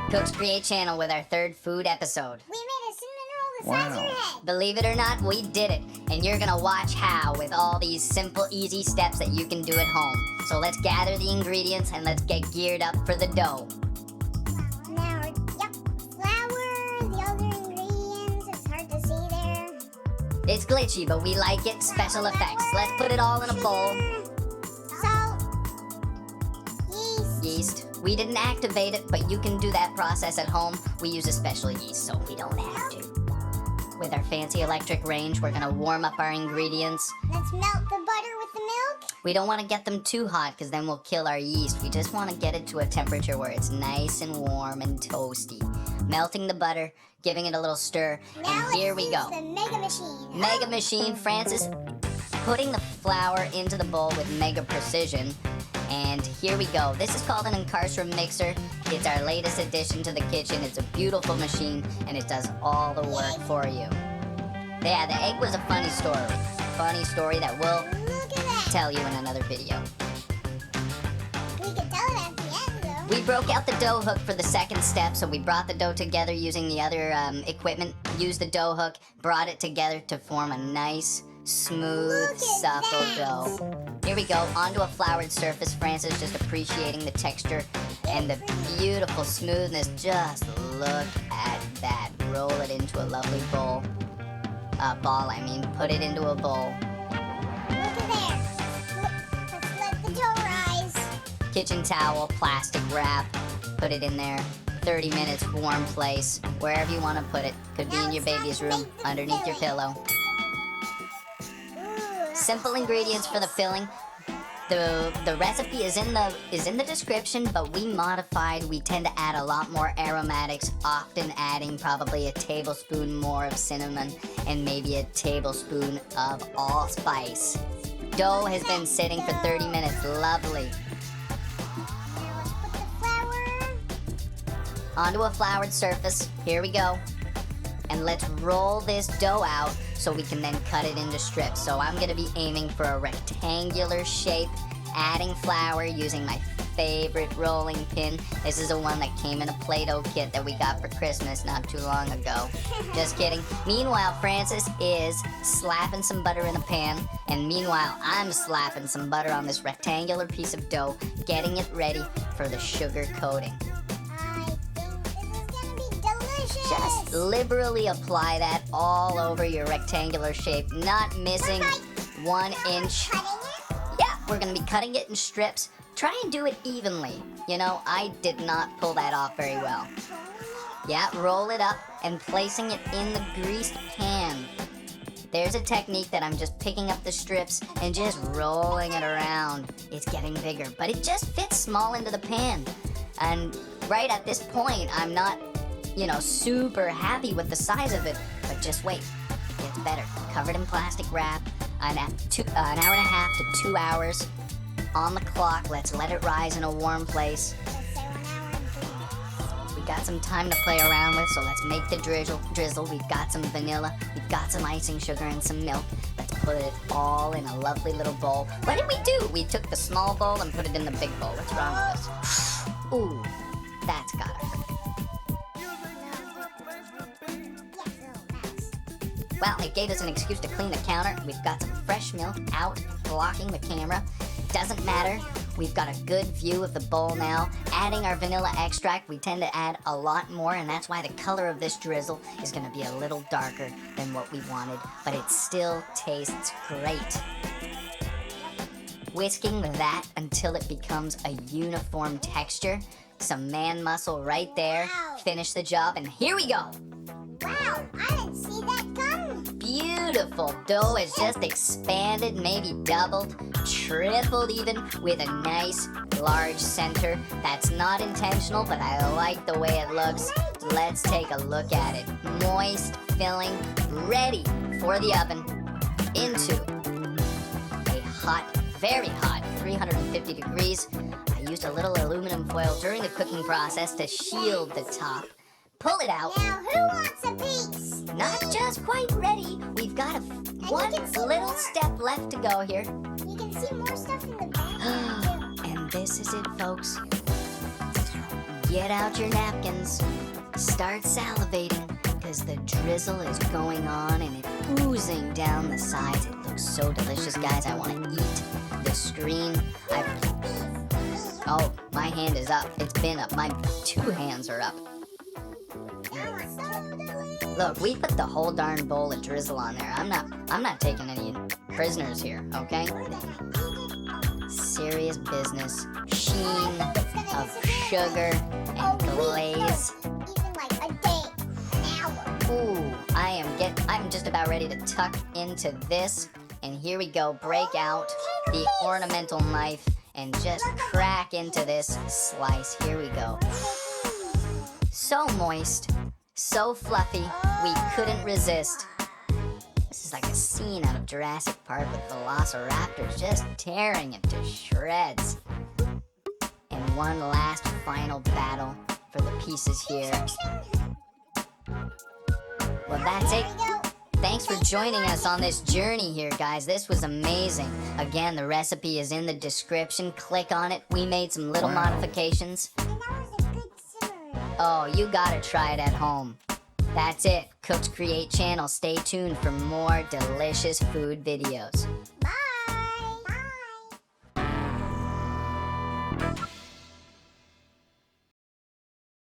Cooks Create channel with our third food episode. We made a cinnamon roll the size of your head. Believe it or not, we did it. And you're gonna watch how with all these simple, easy steps that you can do at home. So let's gather the ingredients and let's get geared up for the dough. Now, yep, flour, the other ingredients, it's hard to see there. It's glitchy, but we like it. Special effects. Let's put it all in a bowl. Salt, yeast. Yeast. We didn't activate it, but you can do that process at home. We use a special yeast, so we don't have to. With our fancy electric range, we're gonna warm up our ingredients. Let's melt the butter with the milk. We don't want to get them too hot because then we'll kill our yeast. We just want to get it to a temperature where it's nice and warm and toasty. Melting the butter, giving it a little stir, Now and here we let's go. use the Mega Machine. Mega Machine, Francis, putting the flour into the bowl with mega precision. And here we go. This is called an Incarcerum mixer. It's our latest addition to the kitchen. It's a beautiful machine, and it does all the work for you. Yeah, the egg was a funny story. Funny story that we'll Look at that. tell you in another video. We could tell it at the end, though. We broke out the dough hook for the second step, so we brought the dough together using the other equipment. Used the dough hook, brought it together to form a nice, smooth, Look at supple that. dough. Here we go, onto a floured surface. Francis just appreciating the texture and the beautiful smoothness. Just look at that. Roll it into a lovely bowl. Ball, I mean. Put it into a bowl. Look at there. Let's let the dough rise. Kitchen towel, plastic wrap. Put it in there. 30 minutes, warm place. Wherever you want to put it. Could be in your baby's room, underneath your pillow. Ooh, Simple ingredients for the filling. The recipe is in the description, but we modified. We tend to add a lot more aromatics, often adding probably a tablespoon more of cinnamon and maybe a tablespoon of allspice. Dough has been sitting for 30 minutes. Lovely. now let's put the flour. Onto a floured surface. Here we go. And let's roll this dough out so we can then cut it into strips. So I'm gonna be aiming for a rectangular shape, adding flour using my favorite rolling pin. This is the one that came in a Play-Doh kit that we got for Christmas not too long ago. Just kidding. Meanwhile, Francis is slapping some butter in a pan, and meanwhile, I'm slapping some butter on this rectangular piece of dough, getting it ready for the sugar coating. I think this is gonna be delicious. Just liberally apply that all over your rectangular shape, not missing 1 inch. Cutting it. Yeah, we're gonna be cutting it in strips. Try and do it evenly. You know, I did not pull that off very well. Yeah, roll it up and placing it in the greased pan. There's a technique that I'm just picking up the strips and just rolling it around. It's getting bigger, but it just fits small into the pan. And right at this point, I'm not, super happy with the size of it, but just wait, it gets better. Covered in plastic wrap, an hour and a half to 2 hours on the clock. Let's let it rise in a warm place. Let's say 1 hour and 3 minutes. We got some time to play around with, so let's make the drizzle. We've got some vanilla, we've got some icing sugar and some milk. Let's put it all in a lovely little bowl. What did we do? We took the small bowl and put it in the big bowl. What's wrong with us? Ooh, that's gotta hurt. Well, it gave us an excuse to clean the counter. We've got some fresh milk out, blocking the camera. Doesn't matter. We've got a good view of the bowl now. Adding our vanilla extract, we tend to add a lot more, and that's why the color of this drizzle is gonna be a little darker than what we wanted, but it still tastes great. Whisking that until it becomes a uniform texture. Some man muscle right there. Wow. Finish the job, and here we go. Wow, I didn't see that coming. Beautiful. Dough has just expanded, maybe doubled, tripled even, with a nice large center. That's not intentional, but I like the way it looks. Let's take a look at it. Moist, filling, ready for the oven into a hot, very hot, 350 degrees. I used a little aluminum foil during the cooking process to shield the top. Pull it out. Now, who wants a piece? Not just quite ready. We've got one can see little more. step left to go here. You can see more stuff in the back. And this is it, folks. get out your napkins, start salivating, because the drizzle is going on and it's oozing down the sides. It looks so delicious, guys. I want to eat the screen. Oh, my hand is up. It's been up. My 2 hands are up. Look, we put the whole darn bowl of drizzle on there. I'm not taking any prisoners here, okay? Serious business. Sheen of sugar and glaze. Even like a day, an hour. Ooh, I'm just about ready to tuck into this. And here we go. Break out the ornamental knife and just crack into this slice. Here we go. So moist, so fluffy, we couldn't resist. This is like a scene out of Jurassic Park with velociraptors just tearing it to shreds. And one last final battle for the pieces here. Well, that's it. Thanks for joining us on this journey here, guys. This was amazing. Again, the recipe is in the description. Click on it. We made some little modifications. And that was a good simmer. Oh, you gotta try it at home. That's it. Cooks Create channel. Stay tuned for more delicious food videos.